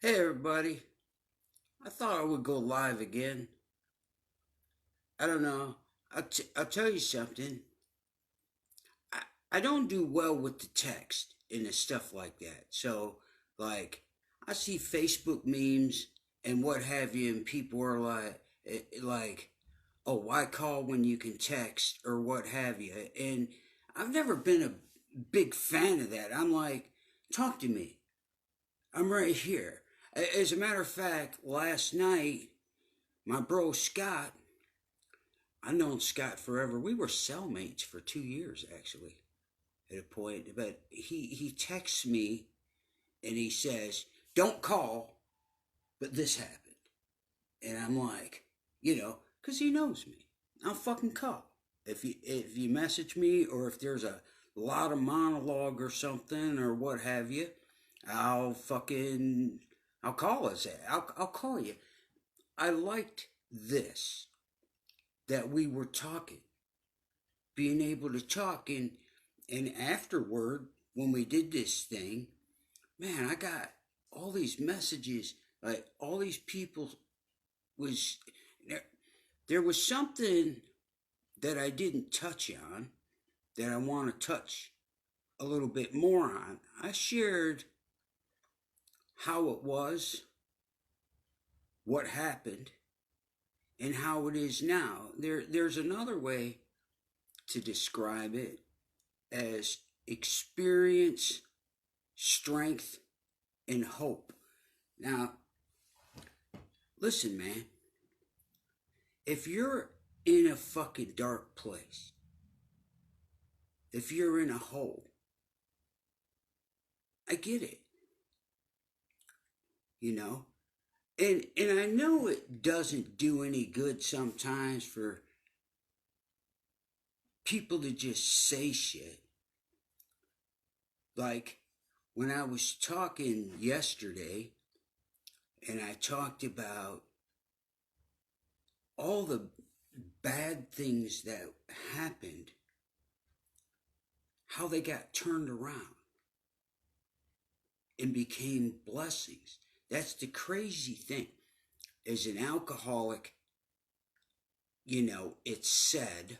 Hey everybody, I thought I would go live again. I don't know. I'll tell you something. I, I don't do well with the text and the stuff like that. So, like, I see Facebook memes and what have you, and people are like, oh, why call when you can text or what have you? And I've never been a big fan of that. I'm like, talk to me. I'm right here. As a matter of fact, last night, my bro Scott, I've known Scott forever. We were cellmates for 2 years, actually, at a point. But he texts me and he says, "Don't call," but this happened. And I'm like, because he knows me. I'll fucking call. If you message me or if there's a lot of monologue or something or what have you, I'll fucking I'll call us. I'll call you. I liked this that we were talking, being able to talk, and afterward when we did this thing, man, I got all these messages, like all these people was there was something that I didn't touch on that I want to touch a little bit more on. I shared how it was, what happened, and how it is now. There's another way to describe it as experience, strength, and hope. Now, listen, man, if you're in a fucking dark place, if you're in a hole, I get it, you know? And I know it doesn't do any good sometimes for people to just say shit. Like when I was talking yesterday and I talked about all the bad things that happened, how they got turned around and became blessings. That's the crazy thing. As an alcoholic, it's said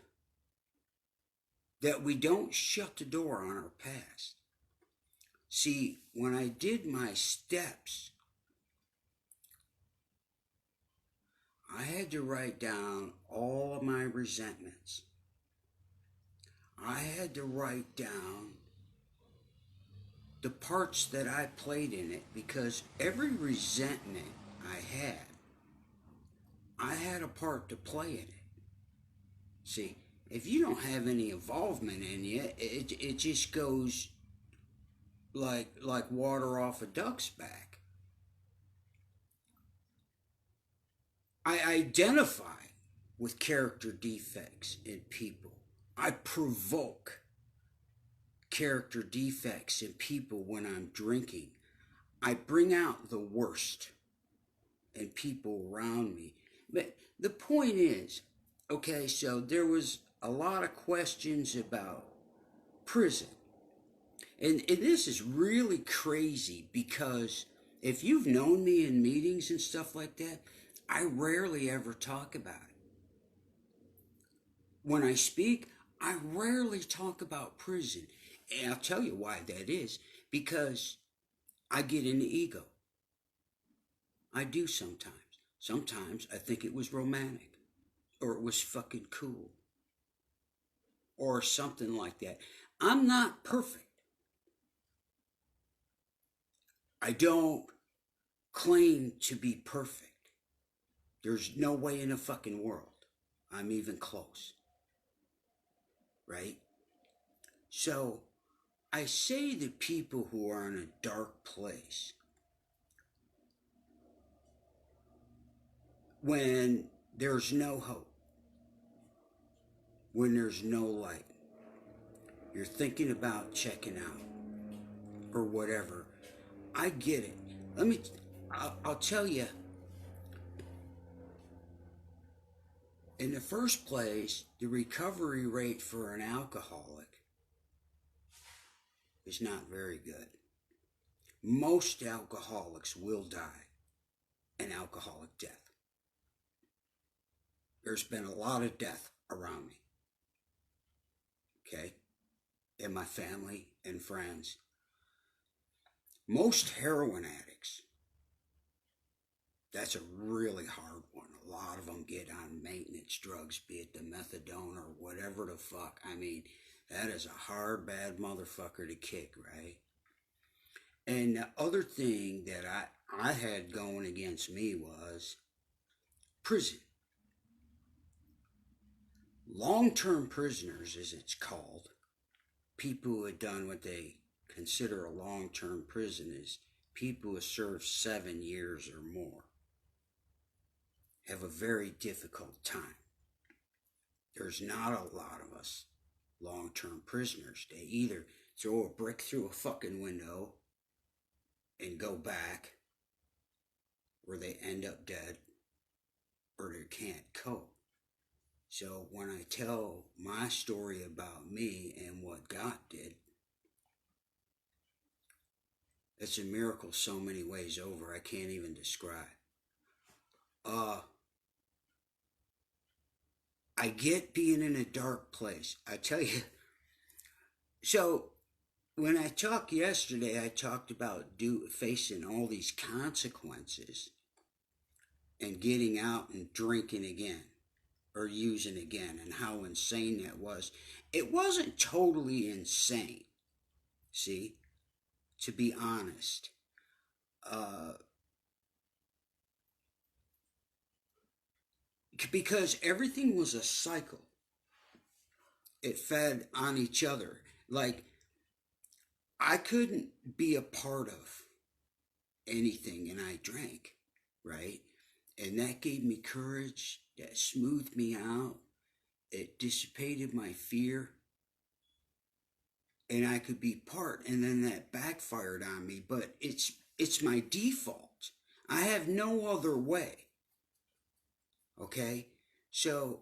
that we don't shut the door on our past. See, when I did my steps, I had to write down all of my resentments. I had to write down the parts that I played in it because every resentment I had a part to play in it. See, if you don't have any involvement in it just goes like water off a duck's back. I identify with character defects in people. I provoke character defects in people when I'm drinking. I bring out the worst in people around me. But the point is, okay, so there was a lot of questions about prison. And this is really crazy because if you've known me in meetings and stuff like that, I rarely ever talk about it. When I speak, I rarely talk about prison. And I'll tell you why that is. Because I get into ego. I do sometimes. Sometimes I think it was romantic. Or it was fucking cool. Or something like that. I'm not perfect. I don't claim to be perfect. There's no way in the fucking world I'm even close. Right? So I say to people who are in a dark place, when there's no hope, when there's no light, you're thinking about checking out or whatever, I get it. I'll tell you, in the first place, the recovery rate for an alcoholic is not very good. most alcoholics will die an alcoholic death. There's been a lot of death around me, okay, in my family and friends. Most heroin addicts, that's a really hard one. A lot of them get on maintenance drugs, be it the methadone or whatever the fuck. I mean, that is a hard, bad motherfucker to kick, right? And the other thing that I had going against me was prison. Long-term prisoners, as it's called, people who had done what they consider a long-term prison is people who serve 7 years or more, have a very difficult time. There's not a lot of us long-term prisoners. They either throw a brick through a fucking window and go back, or they end up dead, or they can't cope. So when I tell my story about me and what God did, it's a miracle so many ways over I can't even describe. I get being in a dark place. I tell you. So when I talked yesterday, I talked about facing all these consequences and getting out and drinking again or using again, and how insane that was. It wasn't totally insane, see, to be honest. Because everything was a cycle. It fed on each other. Like, I couldn't be a part of anything, and I drank, right? And that gave me courage. That smoothed me out. It dissipated my fear. And I could be part, and then that backfired on me. But it's my default. I have no other way. Okay? So,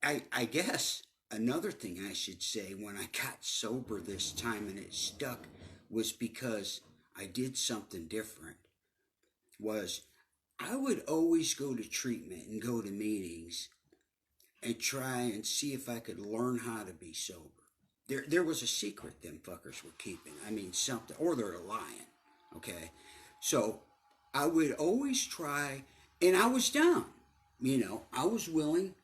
I guess another thing I should say when I got sober this time and it stuck was because I did something different. Was I would always go to treatment and go to meetings and try and see if I could learn how to be sober. There was a secret them fuckers were keeping. I mean, something, or they're lying. Okay? So I would always try, and I was down. You know, I was willing.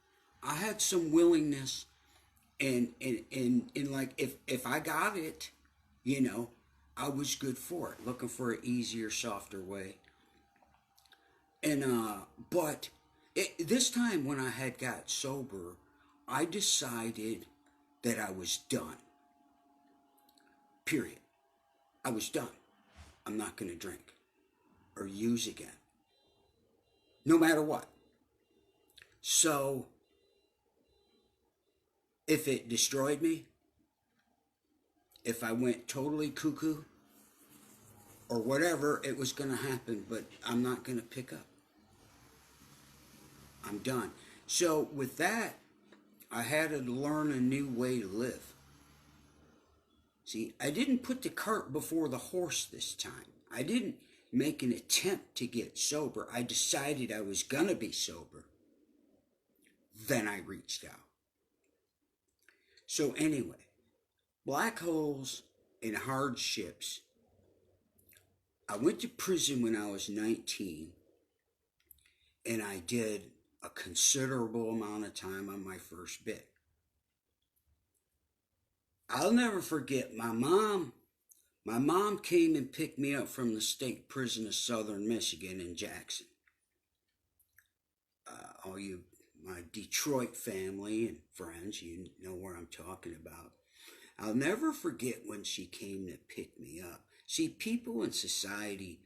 I had some willingness, and like if I got it, you know, I was good for it, looking for an easier, softer way. And but this time when I had got sober, I decided that I was done. Period. I was done. I'm not going to drink or use again, no matter what. So if it destroyed me, if I went totally cuckoo or whatever, it was going to happen, but I'm not going to pick up. I'm done. So with that, I had to learn a new way to live. See, I didn't put the cart before the horse this time. I didn't make an attempt to get sober. I decided I was going to be sober. Then I reached out. So anyway, black holes and hardships. I went to prison when I was 19, and I did a considerable amount of time on my first bit. I'll never forget my mom. My mom came and picked me up from the state prison of Southern Michigan in Jackson. All you, my Detroit family and friends, you know where I'm talking about. I'll never forget when she came to pick me up. See, people in society,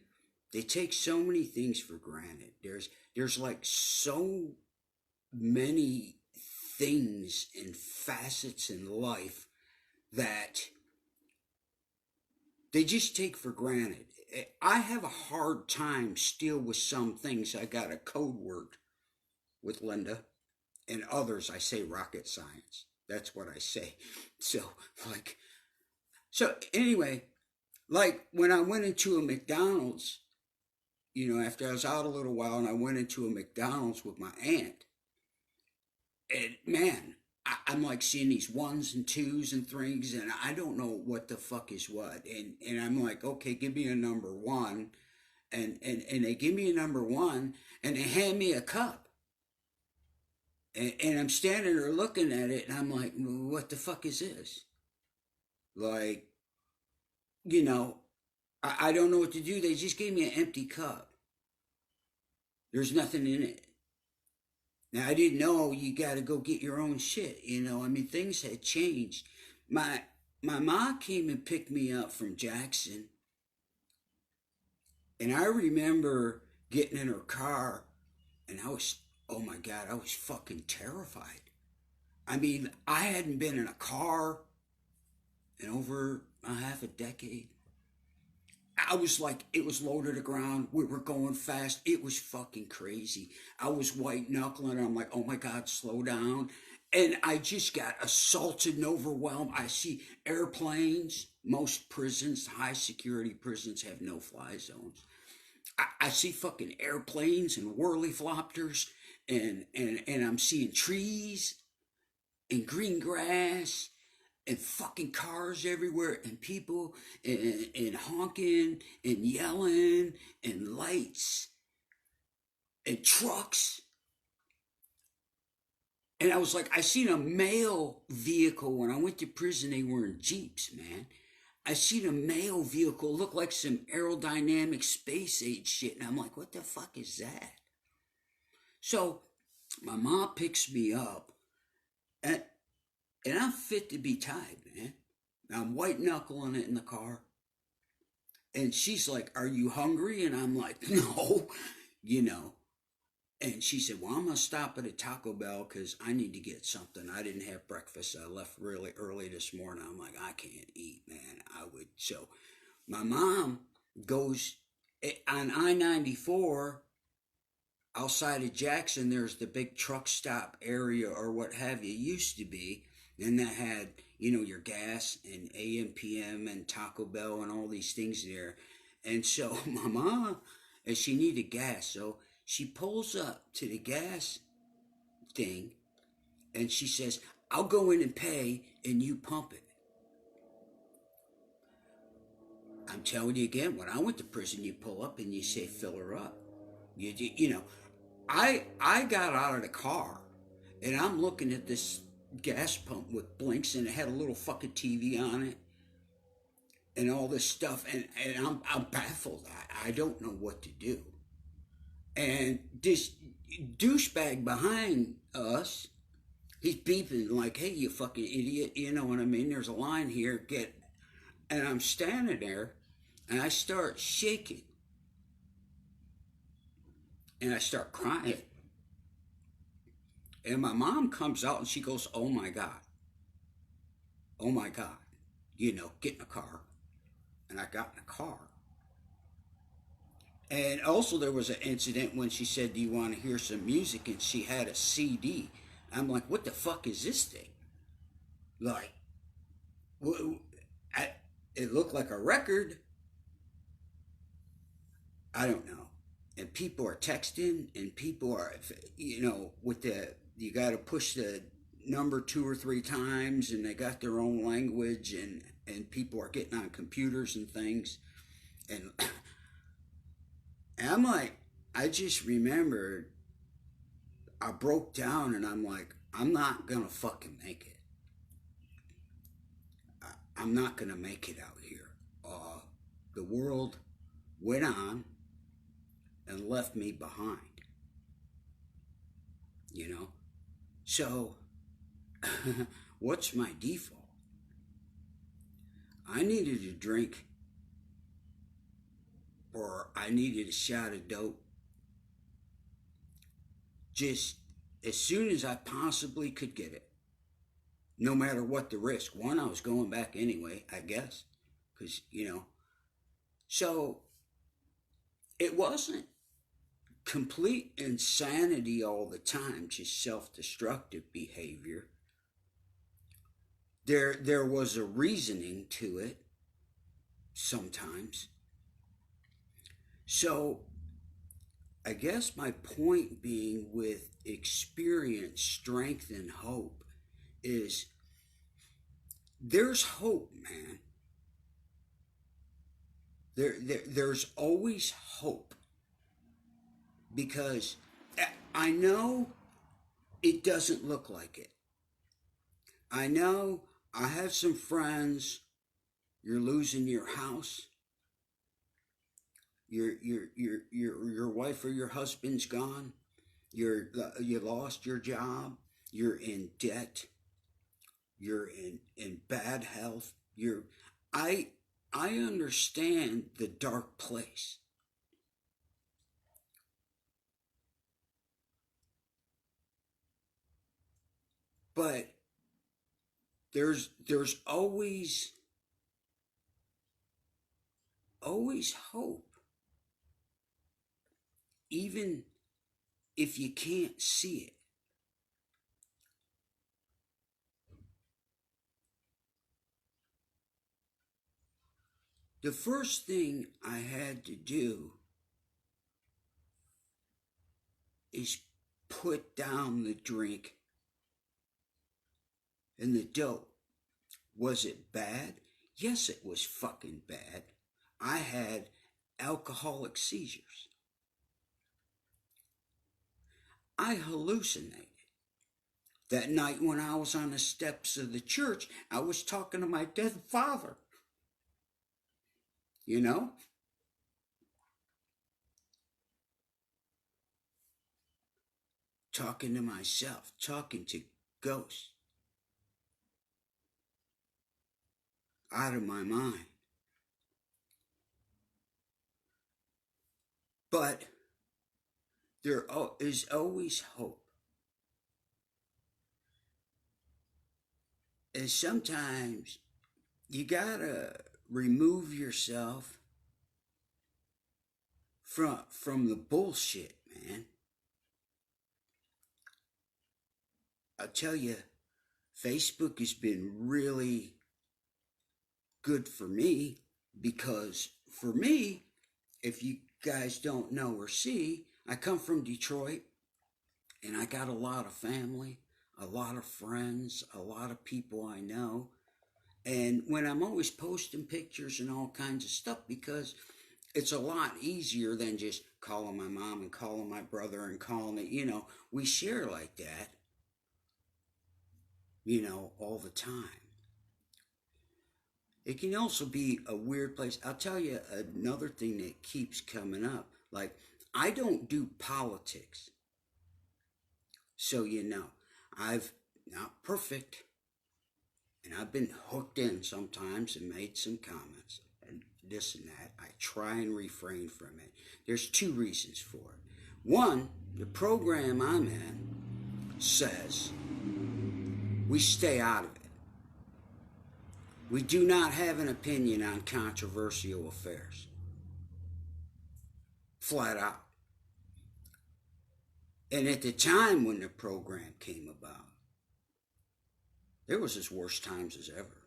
they take so many things for granted. There's like so many things and facets in life that they just take for granted. I have a hard time still with some things. I got a code word with Linda, and others I say rocket science. That's what I say. So anyway, Like when I went into a McDonald's, after I was out a little while and I went into a McDonald's with my aunt, and man, I'm like seeing these ones and twos and threes, and I don't know what the fuck is what. And I'm like, okay, give me a number one. And they give me a number one, and they hand me a cup. And I'm standing there looking at it, and I'm like, what the fuck is this? Like, you know, I don't know what to do. They just gave me an empty cup. There's nothing in it. Now I didn't know you got to go get your own shit. I mean, things had changed. My my mom came and picked me up from Jackson, and I remember getting in her car, and oh my god, I was fucking terrified. I mean, I hadn't been in a car in over a half a decade. I was like, it was low to the ground. We were going fast. It was fucking crazy. I was white knuckling. I'm like, oh my God, slow down. And I just got assaulted and overwhelmed. I see airplanes. Most prisons, high security prisons, have no fly zones. I see fucking airplanes and whirly floppers, and I'm seeing trees and green grass and fucking cars everywhere and people and honking and yelling and lights and trucks. And I was like, I seen a mail vehicle when I went to prison. They were in Jeeps, man. I seen a mail vehicle look like some aerodynamic space age shit. And I'm like, what the fuck is that? So my mom picks me up, and I'm fit to be tied, man. I'm white knuckling it in the car. And she's like, are you hungry? And I'm like, no, you know. And she said, well, I'm going to stop at a Taco Bell because I need to get something. I didn't have breakfast. I left really early this morning. I'm like, I can't eat, man. So my mom goes on I-94 outside of Jackson. There's the big truck stop area or what have you, used to be. And that had, your gas and AM, PM and Taco Bell and all these things there. And so my mom, and she needed gas. So she pulls up to the gas thing and she says, I'll go in and pay and you pump it. I'm telling you again, when I went to prison, you pull up and you say, fill her up. I got out of the car and I'm looking at this gas pump with blinks and it had a little fucking TV on it and all this stuff. And I'm baffled. I don't know what to do. And this douchebag behind us, he's beeping like, hey, you fucking idiot. You know what I mean? There's a line here. And I'm standing there and I start shaking. And I start crying. And my mom comes out and she goes, oh my God. Oh my God. Get in a car. And I got in a car. And also there was an incident when she said, do you want to hear some music? And she had a CD. I'm like, what the fuck is this thing? Like, it looked like a record. I don't know. And people are texting and people are, with you got to push the number 2 or 3 times and they got their own language and people are getting on computers and things. And I'm like, I just remembered I broke down and I'm like, I'm not going to fucking make it. I'm not going to make it out here. The world went on and left me behind. So what's my default? I needed a drink or I needed a shot of dope just as soon as I possibly could get it, no matter what the risk. One, I was going back anyway, I guess, because so it wasn't complete insanity all the time, just self-destructive behavior. There was a reasoning to it. sometimes. So I guess my point being with experience, strength, and hope is there's hope, man. There's always hope because I know it doesn't look like it. I know I have some friends. You're losing your house. Your wife or your husband's gone. You lost your job. You're in debt. You're in bad health. I I understand the dark place. But there's always hope, even if you can't see it. The first thing I had to do is put down the drink and the dope. Was it bad? Yes, it was fucking bad. I had alcoholic seizures. I hallucinated. That night when I was on the steps of the church, I was talking to my dead father. You know? Talking to myself, talking to ghosts out of my mind. But there is always hope. And sometimes you gotta remove yourself from the bullshit, man. I'll tell you, Facebook has been really good for me because for me, if you guys don't know or see, I come from Detroit and I got a lot of family, a lot of friends, a lot of people I know. And when I'm always posting pictures and all kinds of stuff because it's a lot easier than just calling my mom and calling my brother and calling it, we share like that, all the time. It can also be a weird place. I'll tell you another thing that keeps coming up. Like, I don't do politics. So, I've not perfect. And I've been hooked in sometimes and made some comments and this and that. I try and refrain from it. There's two reasons for it. One, the program I'm in says we stay out of it. We do not have an opinion on controversial affairs. Flat out. And at the time when the program came about, there was as worst times as ever.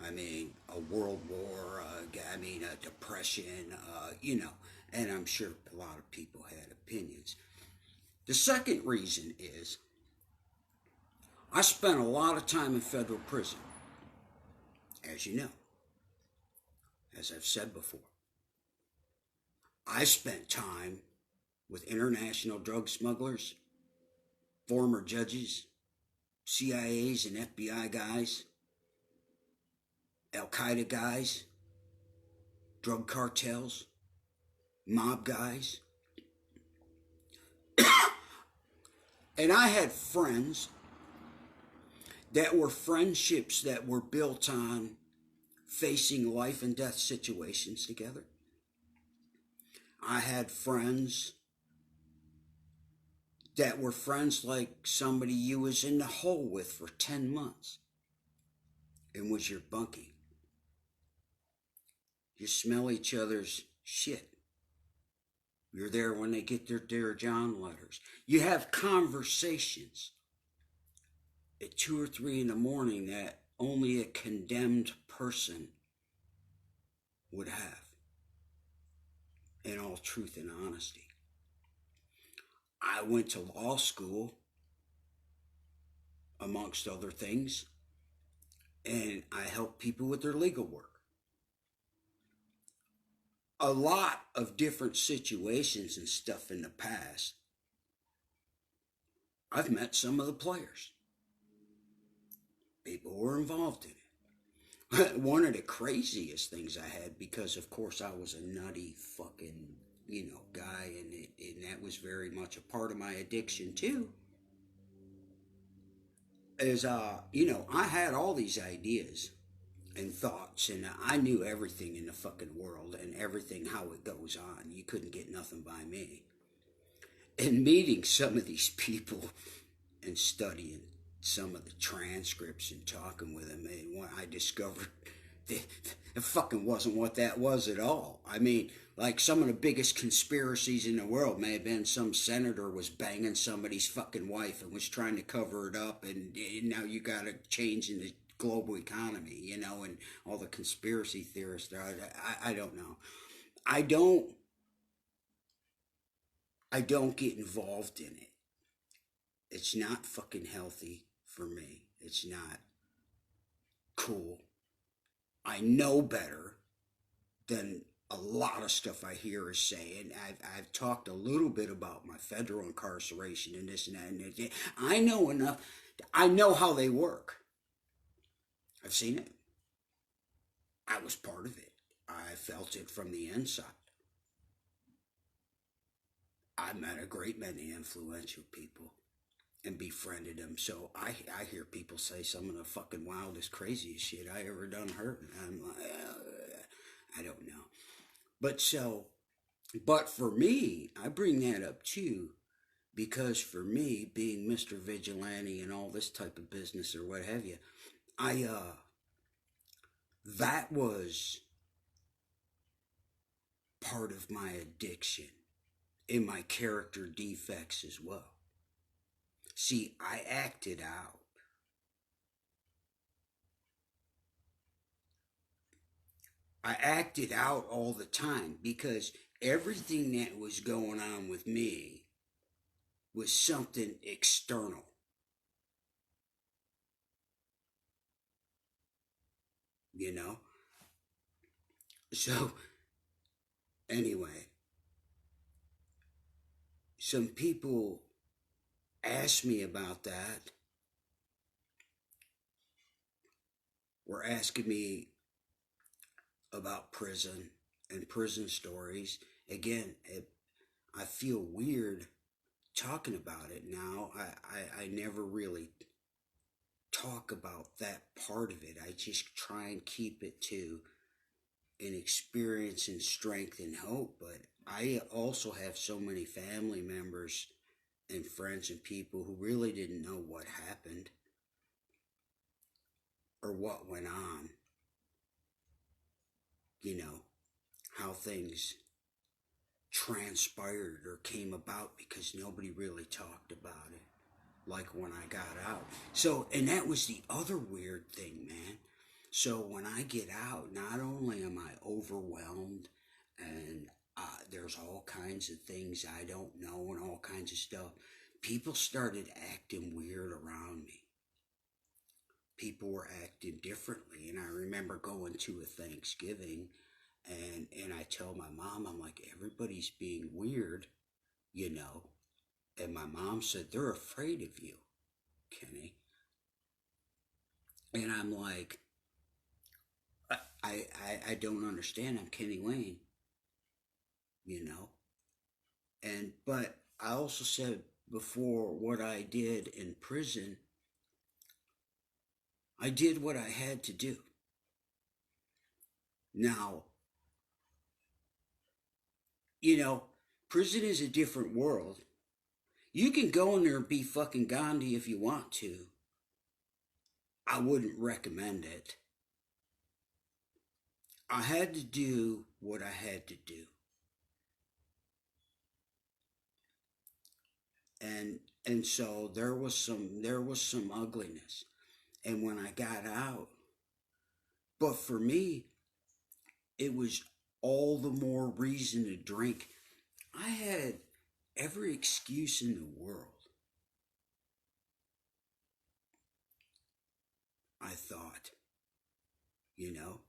I mean, a world war, a depression, and I'm sure a lot of people had opinions. The second reason is I spent a lot of time in federal prison, as you know, as I've said before. I spent time with international drug smugglers, former judges, CIAs and FBI guys, Al Qaeda guys, drug cartels, mob guys. And I had friends that were friendships that were built on facing life and death situations together. I had friends that were friends like somebody you was in the hole with for 10 months and was your bunkie. You smell each other's shit. You're there when they get their Dear John letters. You have conversations at 2 or 3 in the morning that only a condemned person would have, in all truth and honesty. I went to law school, amongst other things, and I helped people with their legal work. A lot of different situations and stuff in the past. I've met some of the players. People were involved in it. One of the craziest things I had, because of course I was a nutty fucking, guy, and that was very much a part of my addiction too, is, I had all these ideas and thoughts, and I knew everything in the fucking world and everything how it goes on. You couldn't get nothing by me. And meeting some of these people and studying some of the transcripts and talking with them, and when I discovered that it fucking wasn't what that was at all. I mean, like, some of the biggest conspiracies in the world may have been some senator was banging somebody's fucking wife and was trying to cover it up, and now you got a change in the global economy, and all the conspiracy theorists. I don't know. I don't. I don't get involved in it. It's not fucking healthy for me. It's not cool. I know better than a lot of stuff I hear is saying. I've talked a little bit about my federal incarceration and this and that. And I know enough. I know how they work. I've seen it. I was part of it. I felt it from the inside. I met a great many influential people and befriended them. So I hear people say some of the fucking wildest, craziest shit I ever done heard. And I'm like, I don't know. But for me, I bring that up too, because for me, being Mr. Vigilante and all this type of business or what have you, I, that was part of my addiction and my character defects as well. See, I acted out. I acted out all the time because everything that was going on with me was something external. You know? So, anyway, some people asked me about that, were asking me about prison and prison stories. Again, I feel weird talking about it now. I never really talk about that part of it. I just try and keep it to an experience and strength and hope. But I also have so many family members and friends and people who really didn't know what happened or what went on. How things transpired or came about, because nobody really talked about it like when I got out. So, and that was the other weird thing, man. So when I get out, not only am I overwhelmed, and there's all kinds of things I don't know and all kinds of stuff, people started acting weird around me. People were acting differently, and I remember going to a Thanksgiving, and I tell my mom, I'm like, everybody's being weird, and my mom said, they're afraid of you, Kenny. And I'm like, I don't understand. I'm Kenny Wayne, you know. But I also said before, what I did in prison, I did what I had to do. Now, prison is a different world. You can go in there and be fucking Gandhi if you want to. I wouldn't recommend it. I had to do what I had to do. And so there was some ugliness. And when I got out, but for me, it was all the more reason to drink. I had every excuse in the world, I thought, you know.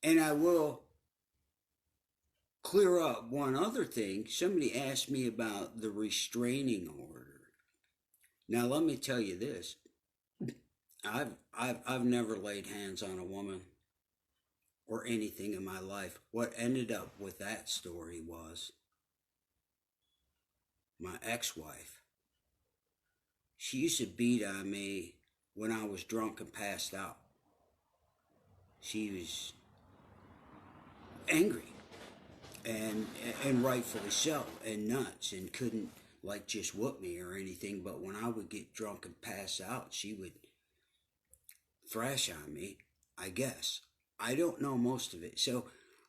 And I will clear up one other thing. Somebody asked me about the restraining order. Now, let me tell you this. I've never laid hands on a woman or anything in my life. What ended up with that story was my ex-wife. She used to beat on me when I was drunk and passed out. She was angry and and rightfully so, and nuts, and couldn't like just whoop me or anything. But when I would get drunk and pass out, she would thrash on me, I guess. I don't know most of it. So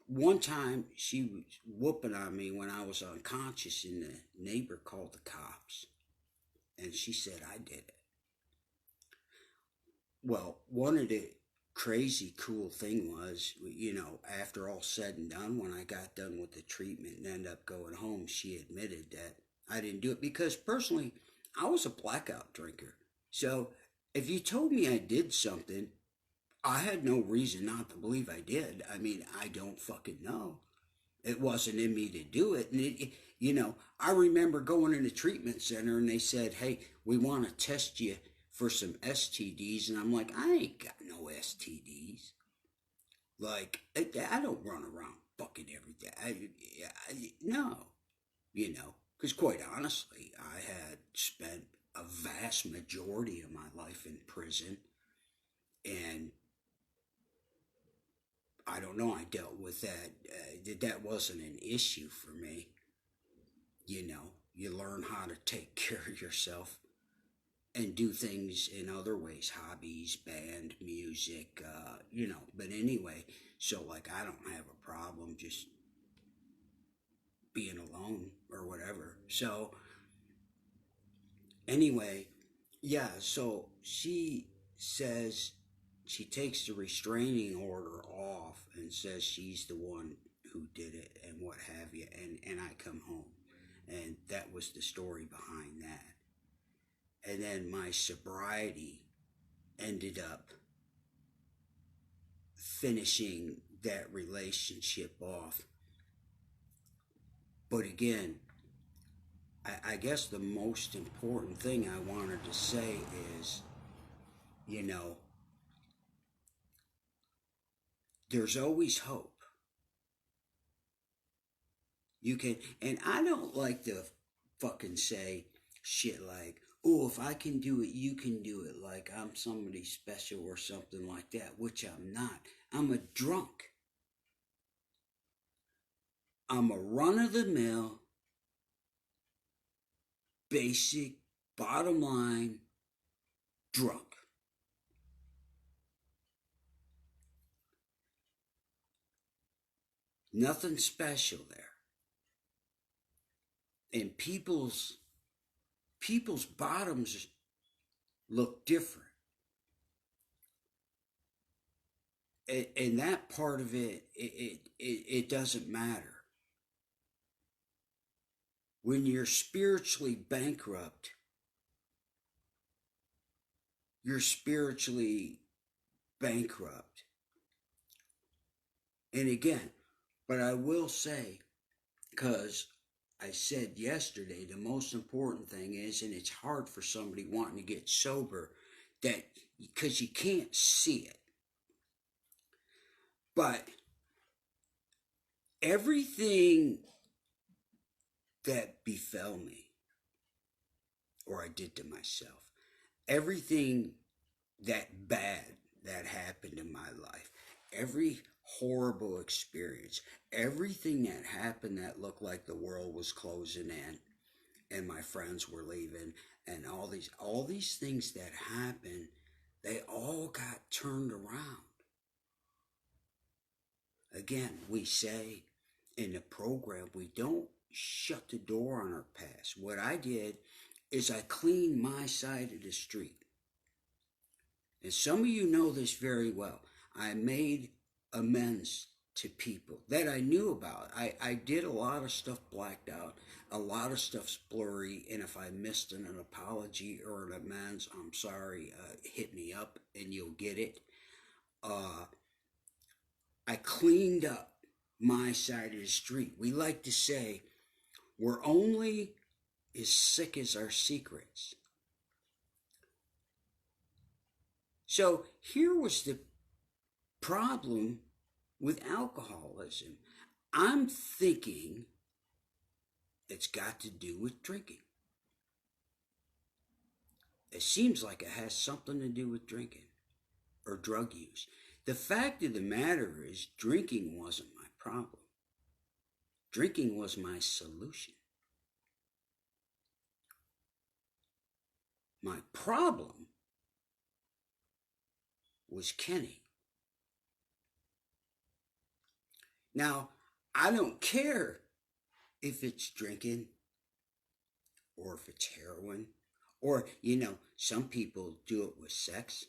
one time she was whooping on me when I was unconscious, and the neighbor called the cops, and she said I did it. Well, one of the crazy cool thing was, after all said and done, when I got done with the treatment and ended up going home, she admitted that I didn't do it because personally, I was a blackout drinker. So if you told me I did something, I had no reason not to believe I did. I mean, I don't fucking know. It wasn't in me to do it. And I remember going in the treatment center and they said, hey, we want to test you for some STDs. And I'm like, I ain't got no STDs. Like, I don't run around fucking every day. No, because quite honestly, I had spent a vast majority of my life in prison. And I don't know, I dealt with that. That wasn't an issue for me. You learn how to take care of yourself and do things in other ways, hobbies, band, music, But anyway, so like I don't have a problem just being alone or whatever. So anyway, yeah, so she says she takes the restraining order off and says she's the one who did it and what have you, and I come home. And that was the story behind that. And then my sobriety ended up finishing that relationship off. But again, I guess the most important thing I wanted to say is, you know, there's always hope. You can, and I don't like to fucking say shit like, oh, if I can do it, you can do it. Like I'm somebody special or something like that, which I'm not. I'm a drunk. I'm a run of the mill, basic, bottom line drunk. Nothing special there. And people's bottoms look different. And that part of it doesn't matter. When you're spiritually bankrupt, you're spiritually bankrupt. And again, but I will say, because I said yesterday, the most important thing is, and it's hard for somebody wanting to get sober, that because you can't see it. But everything that befell me, or I did to myself, everything that bad that happened in my life, every horrible experience, everything that happened that looked like the world was closing in and my friends were leaving, and all these things that happened, they all got turned around. Again, we say in the program, we don't shut the door on our past. What I did is I cleaned my side of the street. And some of you know this very well. I made amends to people that I knew about. I did a lot of stuff blacked out. A lot of stuff's blurry, and if I missed an apology or an amends, I'm sorry. Hit me up and you'll get it. Uh, I cleaned up my side of the street. We like to say we're only as sick as our secrets. So here was the problem with alcoholism. I'm thinking it's got to do with drinking. It seems like it has something to do with drinking or drug use. The fact of the matter is, drinking wasn't my problem. Drinking was my solution. My problem was Kenny. Now, I don't care if it's drinking or if it's heroin or, some people do it with sex.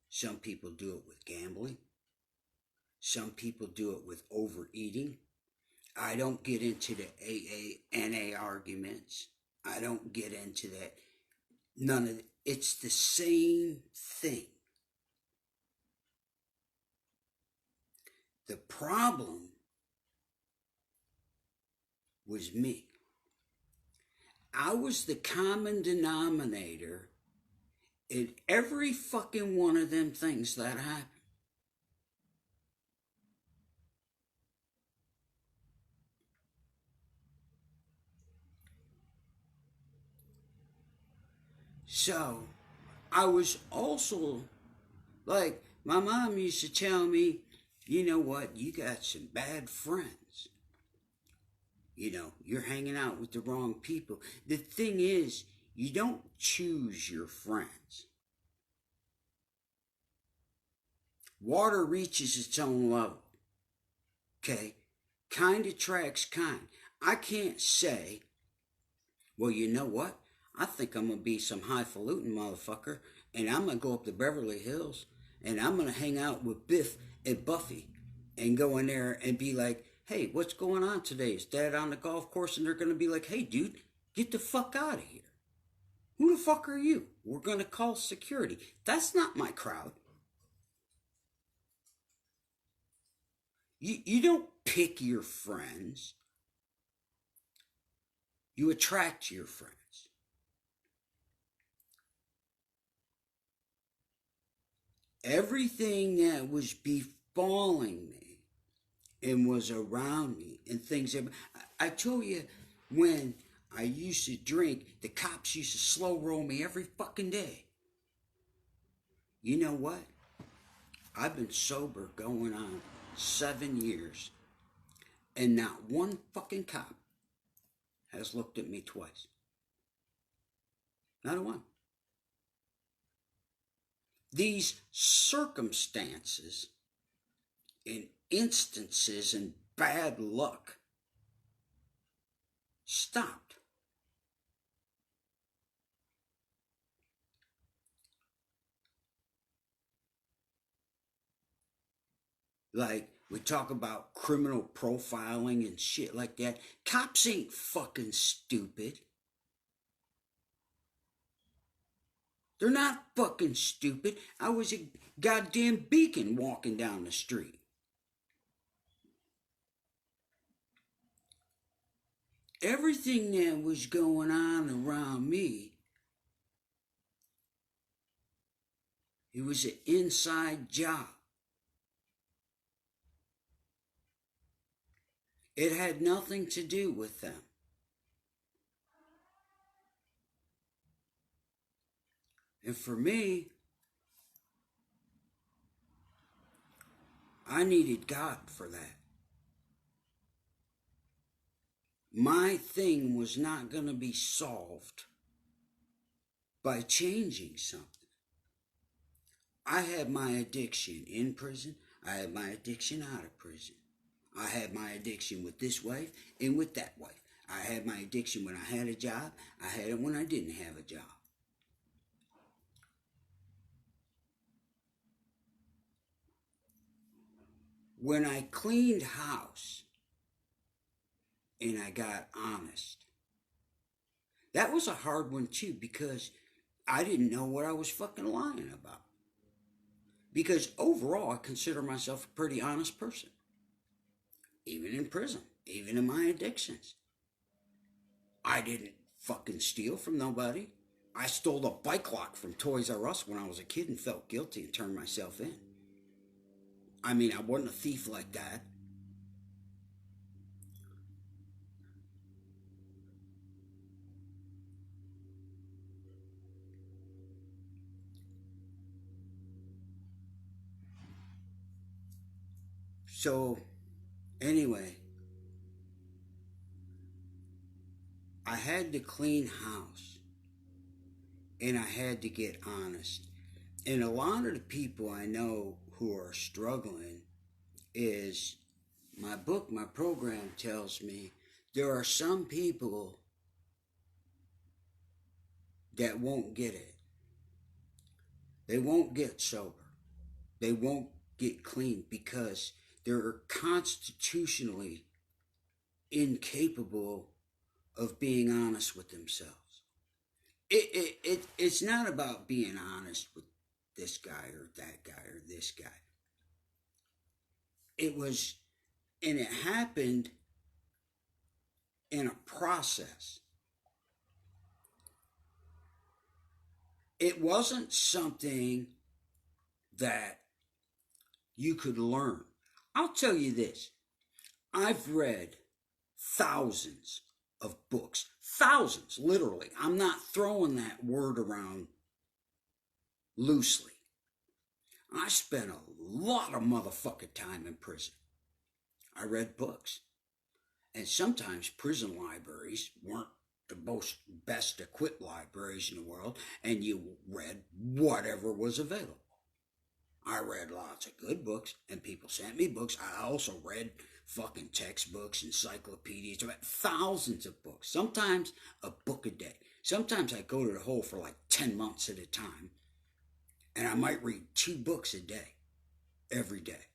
Some people do it with gambling. Some people do it with overeating. I don't get into the AA-NA arguments. I don't get into that. None of it. It's the same thing. The problem was me. I was the common denominator in every fucking one of them things that happened. So, I was also, like, my mom used to tell me, you know what, you got some bad friends. You're hanging out with the wrong people. The thing is, you don't choose your friends. Water reaches its own level. Okay? Kind attracts kind. I can't say, well, you know what? I think I'm going to be some highfalutin motherfucker, and I'm going to go up to Beverly Hills, and I'm going to hang out with Biff and Buffy, and go in there and be like, hey, what's going on today? Is Dad on the golf course? And they're going to be like, hey, dude, get the fuck out of here. Who the fuck are you? We're going to call security. That's not my crowd. You don't pick your friends. You attract your friends. Everything that was befalling me and was around me and things. I told you, when I used to drink, the cops used to slow roll me every fucking day. You know what? I've been sober going on 7 years, and not one fucking cop has looked at me twice. Not a one. These circumstances and instances and bad luck stopped. Like, we talk about criminal profiling and shit like that. Cops ain't fucking stupid. They're not fucking stupid. I was a goddamn beacon walking down the street. Everything that was going on around me, it was an inside job. It had nothing to do with them. And for me, I needed God for that. My thing was not going to be solved by changing something. I had my addiction in prison. I had my addiction out of prison. I had my addiction with this wife and with that wife. I had my addiction when I had a job. I had it when I didn't have a job. when I cleaned house and I got honest, that was a hard one too because I didn't know what I was fucking lying about. Because overall, I consider myself a pretty honest person, even in prison, even in my addictions. I didn't fucking steal from nobody. I stole a bike lock from Toys R Us when I was a kid and felt guilty and turned myself in. I mean, I wasn't a thief like that. So, anyway, I had to clean house and I had to get honest. And a lot of the people I know who are struggling is my book, my program tells me there are some people that won't get it. They won't get sober. They won't get clean because they're constitutionally incapable of being honest with themselves. It's not about being honest with this guy or that guy or this guy. It was, and it happened in a process. It wasn't something that you could learn. I'll tell you this, I've read thousands of books. Thousands, literally. I'm not throwing that word around loosely. I spent a lot of motherfucking time in prison. I read books. And sometimes prison libraries weren't the most best equipped libraries in the world, and you read whatever was available. I read lots of good books, and people sent me books. I also read fucking textbooks, encyclopedias, thousands of books. Sometimes a book a day. Sometimes I go to the hole for like 10 months at a time, and I might read 2 books a day, every day.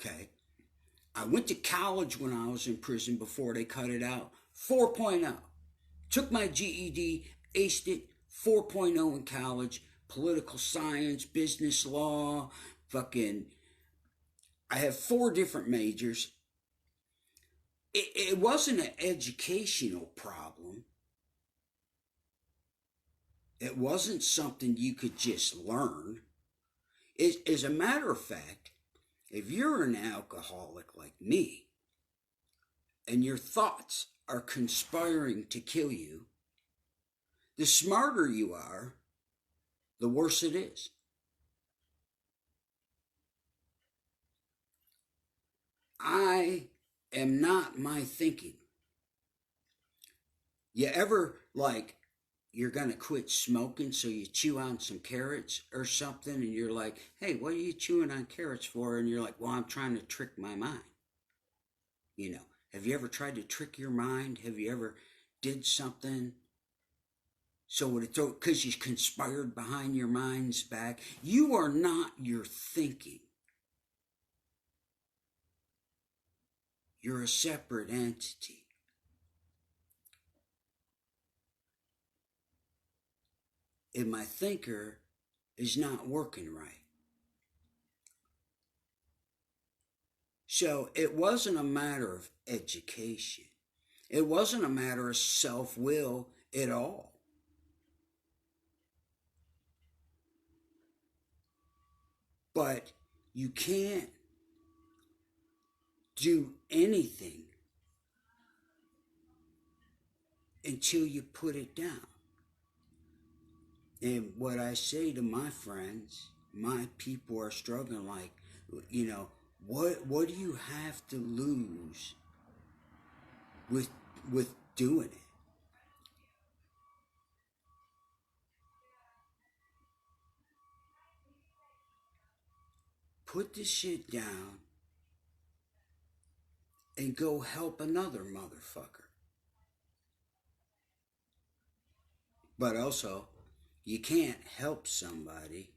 Okay? I went to college when I was in prison before they cut it out. 4.0. Took my GED, aced it, 4.0 in college. Political science, business law, fucking. I have 4 different majors. It wasn't an educational problem. It wasn't something you could just learn. As a matter of fact, if you're an alcoholic like me, and your thoughts are conspiring to kill you, the smarter you are, the worse it is. I am not my thinking. You ever, like, you're going to quit smoking, so you chew on some carrots or something, and you're like, hey, what are you chewing on carrots for? And you're like, well, I'm trying to trick my mind. You know, have you ever tried to trick your mind? Have you ever did something so it because you conspired behind your mind's back? You are not your thinking. You're a separate entity. And my thinker is not working right. So it wasn't a matter of education. It wasn't a matter of self-will at all. But you can't do anything until you put it down. And what I say to my friends, my people are struggling like, you know, what do you have to lose with doing it? Put this shit down and go help another motherfucker. But also, you can't help somebody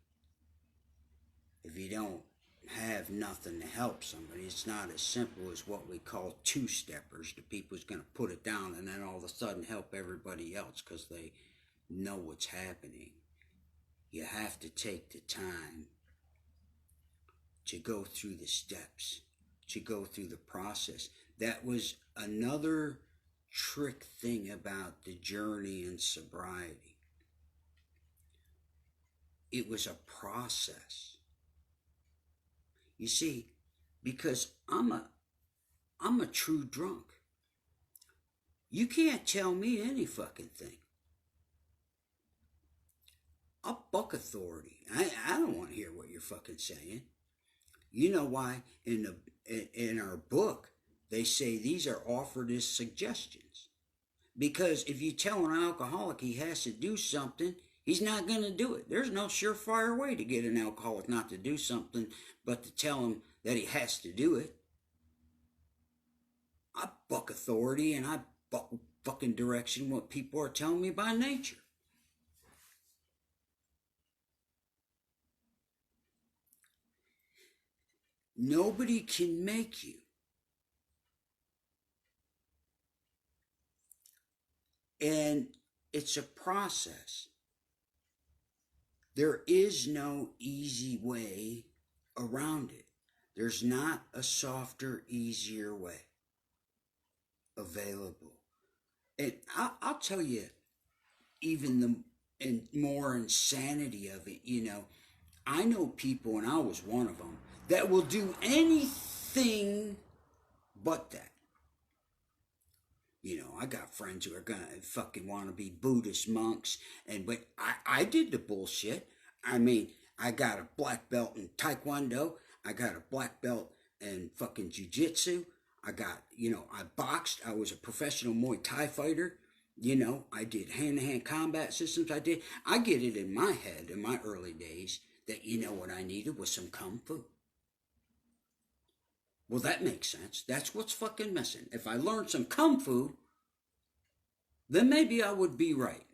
if you don't have nothing to help somebody. It's not as simple as what we call two-steppers. The people's going to put it down and then all of a sudden help everybody else because they know what's happening. You have to take the time to go through the steps, to go through the process. That was another trick thing about the journey in sobriety. It was a process. You see, because I'm a true drunk. You can't tell me any fucking thing. I'll buck authority. I don't want to hear what you're fucking saying. You know why in our book they say these are offered as suggestions. Because if you tell an alcoholic he has to do something, he's not going to do it. There's no surefire way to get an alcoholic not to do something but to tell him that he has to do it. I buck authority and I buck fucking direction what people are telling me by nature. Nobody can make you. And it's a process. There is no easy way around it. There's not a softer, easier way available. And I'll tell you, even the more insanity of it, I know people, and I was one of them, that will do anything but that. I got friends who are gonna fucking want to be Buddhist monks, but I did the bullshit. I mean, I got a black belt in Taekwondo. I got a black belt in fucking Jiu-Jitsu. I got, I boxed. I was a professional Muay Thai fighter. I did hand-to-hand combat systems. I get it in my head in my early days that, what I needed was some Kung Fu. Well, that makes sense. That's what's fucking missing. If I learned some Kung Fu, then maybe I would be right.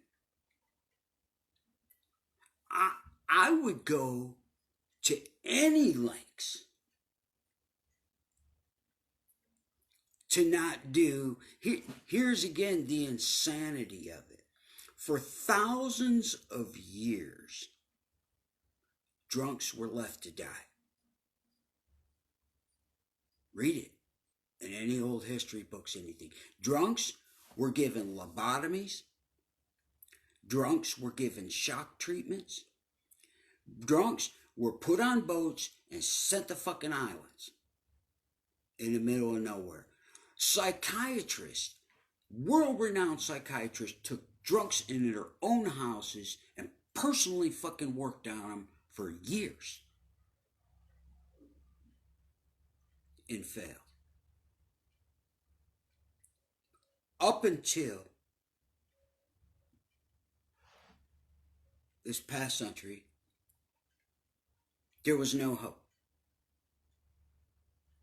I would go to any lengths to not do. Here's again the insanity of it. For thousands of years, drunks were left to die. Read it in any old history books, anything. Drunks were given lobotomies. Drunks were given shock treatments. Drunks were put on boats and sent to fucking islands in the middle of nowhere. Psychiatrists, world-renowned psychiatrists, took drunks into their own houses and personally fucking worked on them for years and failed. Up until this past century, there was no hope.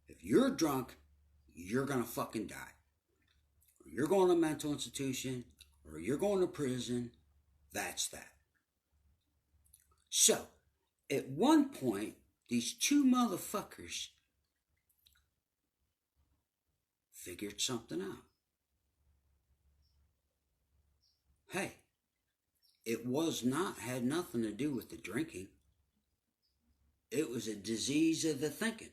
If you're drunk, you're gonna fucking die. Or you're going to a mental institution, or you're going to prison. That's that. So, at one point, these two motherfuckers figured something out. Hey, it had nothing to do with the drinking. It was a disease of the thinking.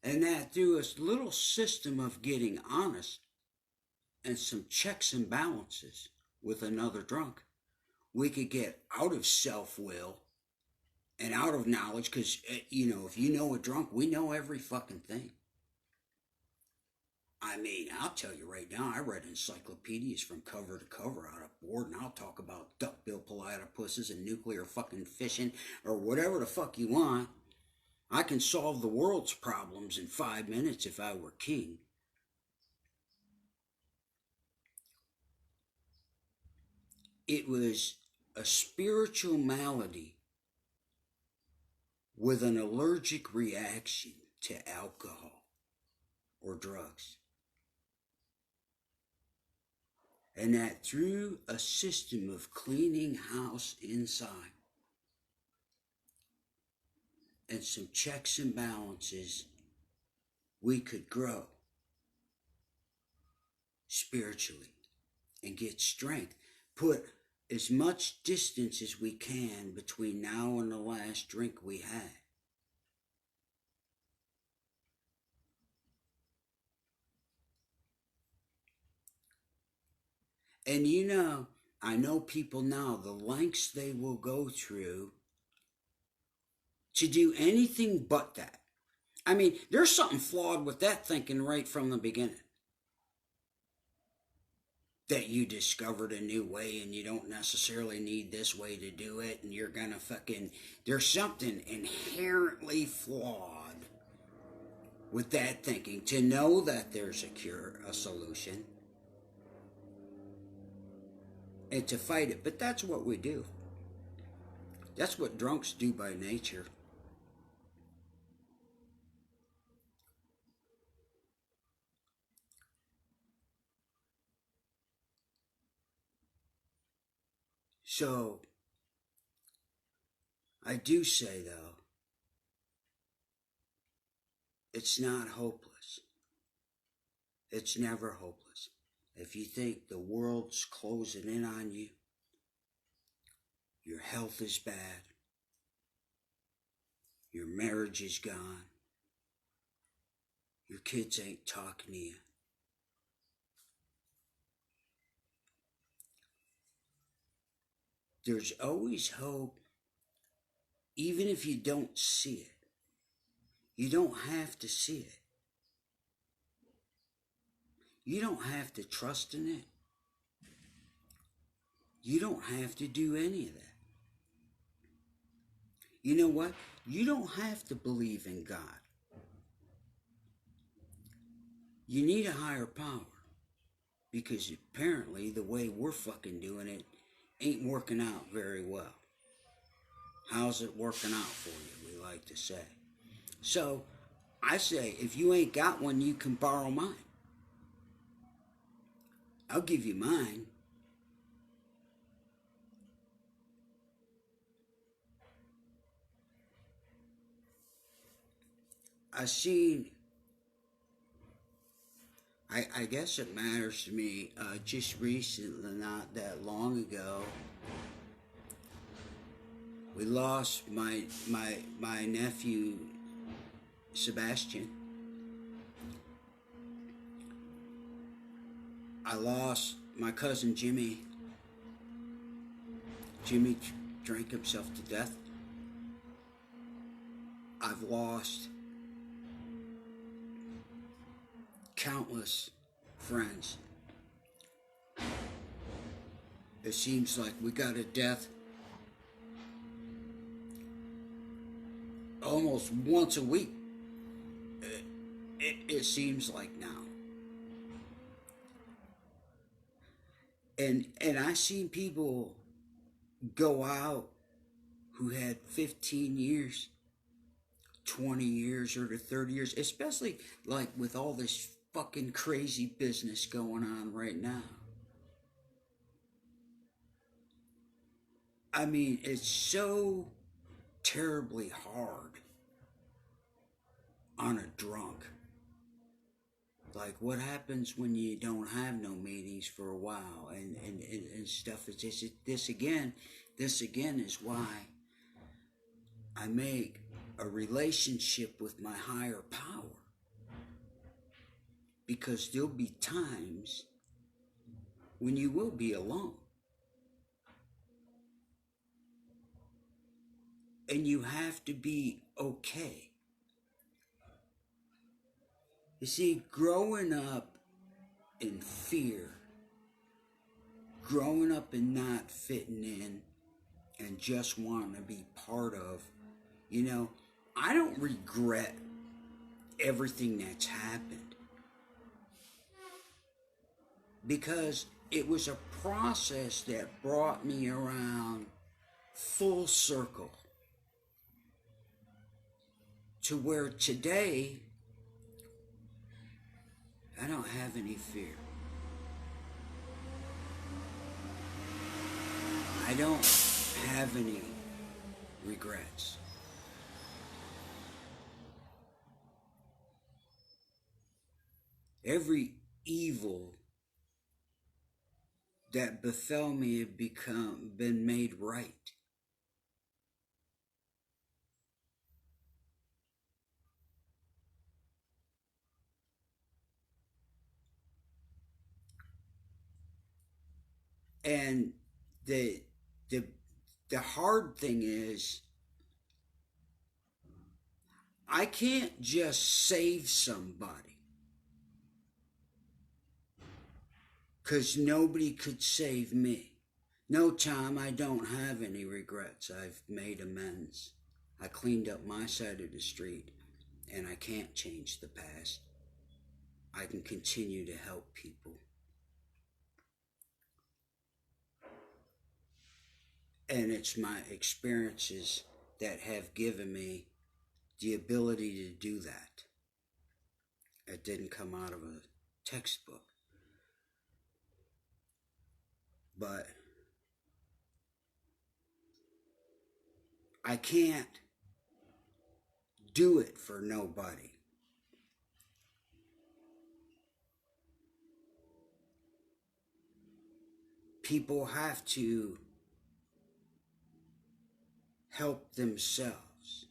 And that through a little system of getting honest and some checks and balances with another drunk, we could get out of self-will and out of knowledge, because, if you know a drunk, we know every fucking thing. I mean, I'll tell you right now, I read encyclopedias from cover to cover out of board, and I'll talk about duckbill platypuses and nuclear fucking fission or whatever the fuck you want. I can solve the world's problems in 5 minutes if I were king. It was a spiritual malady with an allergic reaction to alcohol or drugs. And that through a system of cleaning house inside and some checks and balances, we could grow spiritually and get strength. Put as much distance as we can between now and the last drink we had. And you know, I know people now, the lengths they will go through to do anything but that. I mean, there's something flawed with that thinking right from the beginning. That you discovered a new way and you don't necessarily need this way to do it, and you're gonna fucking. There's something inherently flawed with that thinking. To know that there's a cure, a solution, and to fight it. But that's what we do. That's what drunks do by nature. So, I do say though, it's not hopeless. It's never hopeless. If you think the world's closing in on you, your health is bad, your marriage is gone, your kids ain't talking to you, there's always hope, even if you don't see it. You don't have to see it. You don't have to trust in it. You don't have to do any of that. You know what? You don't have to believe in God. You need a higher power. Because apparently the way we're fucking doing it ain't working out very well. How's it working out for you, we like to say. So, I say, if you ain't got one, you can borrow mine. I'll give you mine. I seen, I guess it matters to me, just recently, not that long ago, we lost my nephew, Sebastian. I lost my cousin Jimmy. Jimmy drank himself to death. I've lost countless friends. It seems like we got a death almost once a week. It seems like now. And I seen people go out who had 15 years, 20 years, or to 30 years, especially like with all this fucking crazy business going on right now. I mean, it's so terribly hard on a drunk. Like, what happens when you don't have no meetings for a while and stuff? It's just, this again is why I make a relationship with my higher power. Because there'll be times when you will be alone. And you have to be okay. You see, growing up in fear, growing up and not fitting in and just wanting to be part of, you know, I don't regret everything that's happened. Because it was a process that brought me around full circle to where today I don't have any fear. I don't have any regrets. Every evil that befell me had been made right. And the the the hard thing is I can't just save somebody because nobody could save me. No, Tom, I don't have any regrets. I've made amends. I cleaned up my side of the street, and I can't change the past. I can continue to help people. And it's my experiences that have given me the ability to do that. It didn't come out of a textbook. But I can't do it for nobody. People have to help themselves.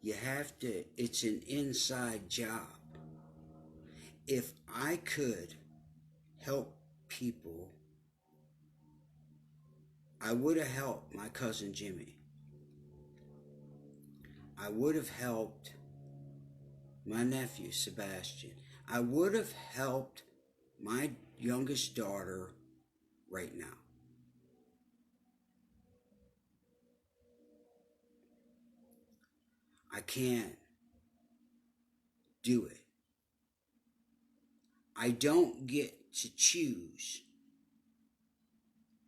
You have to, it's an inside job. If I could help people, I would have helped my cousin Jimmy. I would have helped my nephew Sebastian. I would have helped my youngest daughter right now. I can't do it. I don't get to choose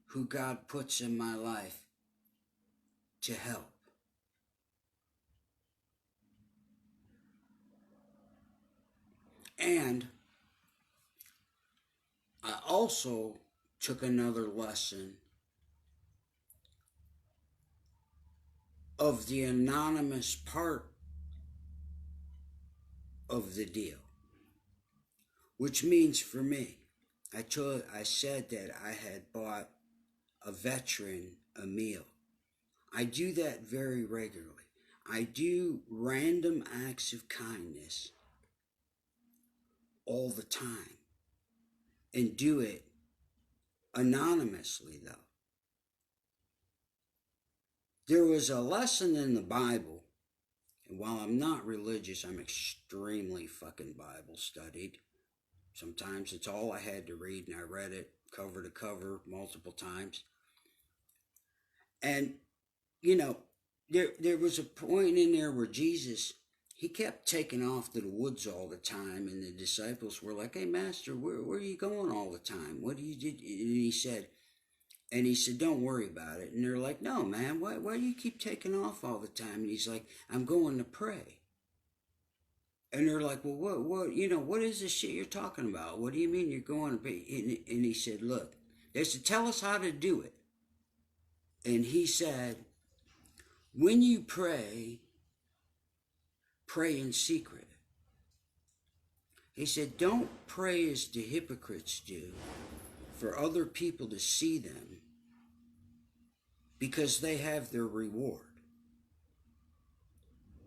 who God puts in my life to help. And I also took another lesson of the anonymous part of the deal, which means for me, I said that I had bought a veteran a meal. I do that very regularly. I do random acts of kindness all the time and do it anonymously, though. There was a lesson in the Bible, and while I'm not religious, I'm extremely fucking Bible studied. Sometimes it's all I had to read, and I read it cover to cover multiple times. And, you know, there was a point in there where Jesus, he kept taking off to the woods all the time, and the disciples were like, "Hey, Master, where are you going all the time? What do you do?" And he said, "Don't worry about it." And they're like, "No, man, why do you keep taking off all the time?" And he's like, "I'm going to pray." And they're like, "Well, what is this shit you're talking about? What do you mean you're going to pray?" And he said, "Look, they said, tell us how to do it." And he said, "When you pray, pray in secret." He said, "Don't pray as the hypocrites do for other people to see them because they have their reward.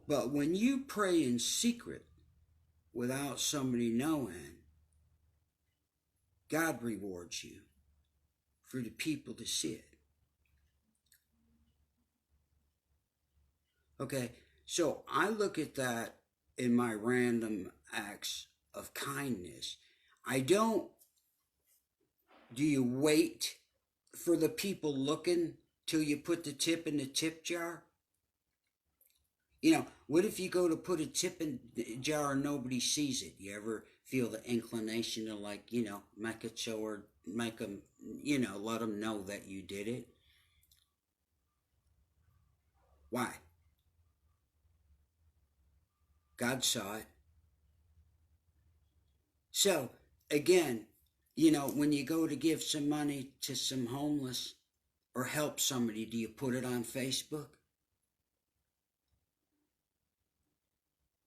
But when you pray in secret without somebody knowing, God rewards you for the people to see it." Okay, so I look at that in my random acts of kindness. I don't, do you wait for the people looking till you put the tip in the tip jar? What if you go to put a tip in the jar and nobody sees it? You ever feel the inclination to make it so, or make them, let them know that you did it? Why? God saw it. So, again, when you go to give some money to some homeless, or help somebody, do you put it on Facebook?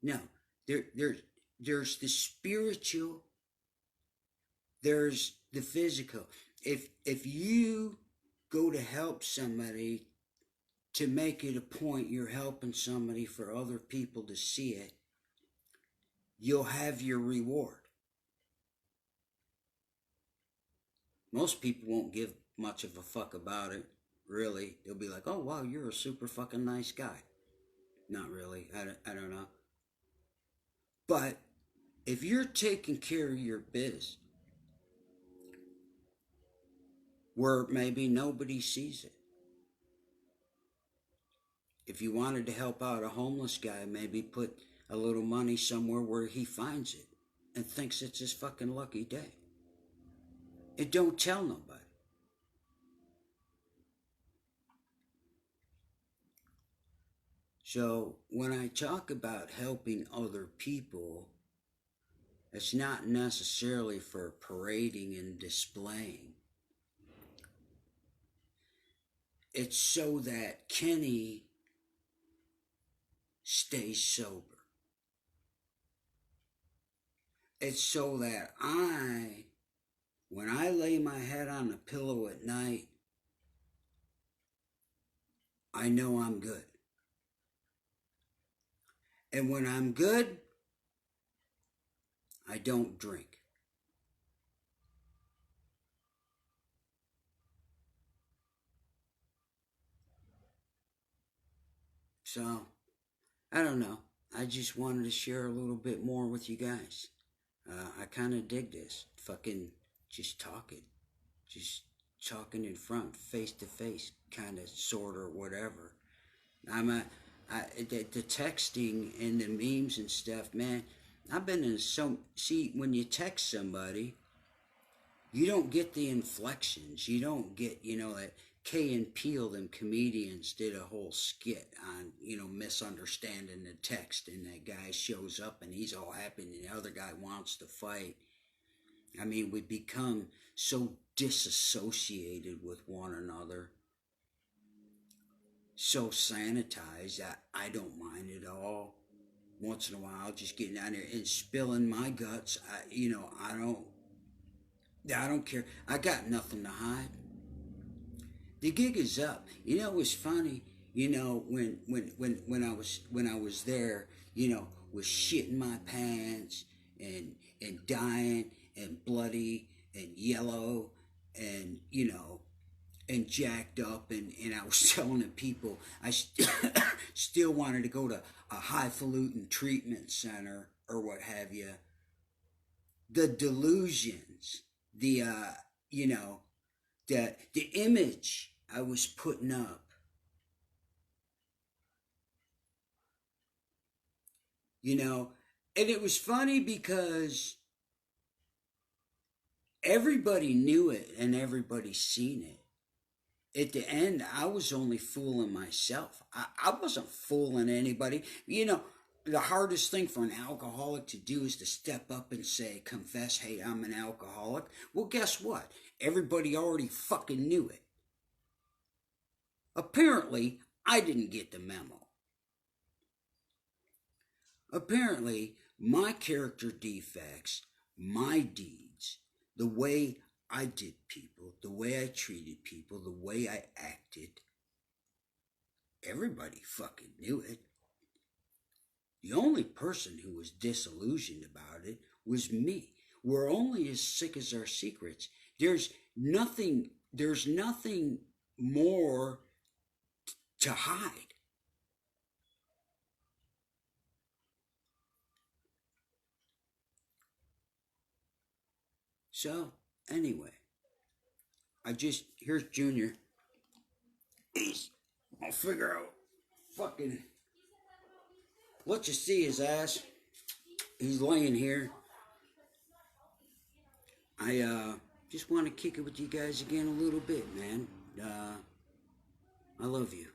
No. There, there, there's the spiritual, there's the physical. If you go to help somebody, to make it a point you're helping somebody for other people to see it, you'll have your reward. Most people won't give much of a fuck about it, really. They'll be like, oh, wow, you're a super fucking nice guy. Not really. I don't know. But if you're taking care of your biz, where maybe nobody sees it, if you wanted to help out a homeless guy, maybe put a little money somewhere where he finds it and thinks it's his fucking lucky day. And don't tell nobody. So when I talk about helping other people, it's not necessarily for parading and displaying. It's so that Kenny stays sober. It's so that when I lay my head on the pillow at night, I know I'm good. And when I'm good, I don't drink. So, I don't know. I just wanted to share a little bit more with you guys. I kind of dig this. Fucking just talking. Just talking in front, face to face, kind of, sort of, whatever. The texting and the memes and stuff, man. I've been in see, when you text somebody, you don't get the inflections. You don't get, that Kay and Peele, them comedians, did a whole skit on, misunderstanding the text, and that guy shows up and he's all happy and the other guy wants to fight. I mean, we become so disassociated with one another, so sanitized that I don't mind at all. Once in a while, just getting down there and spilling my guts. I don't care. I got nothing to hide. The gig is up. It was funny. When I was there, was shitting my pants and dying and bloody and yellow and and jacked up, and I was telling the people I still wanted to go to a highfalutin treatment center or what have you. The delusions, the the image I was putting up, and it was funny because everybody knew it and everybody seen it. At the end, I was only fooling myself. I wasn't fooling anybody. The hardest thing for an alcoholic to do is to step up and say, confess, hey, I'm an alcoholic. Well, guess what? Everybody already fucking knew it. Apparently, I didn't get the memo. Apparently, my character defects, my deeds, the way I did people, the way I treated people, the way I acted, everybody fucking knew it. The only person who was disillusioned about it was me. We're only as sick as our secrets. There's nothing more to hide. So, anyway, here's Junior. I'll figure out fucking, let you see his ass. He's laying here. I just want to kick it with you guys again a little bit, man. I love you.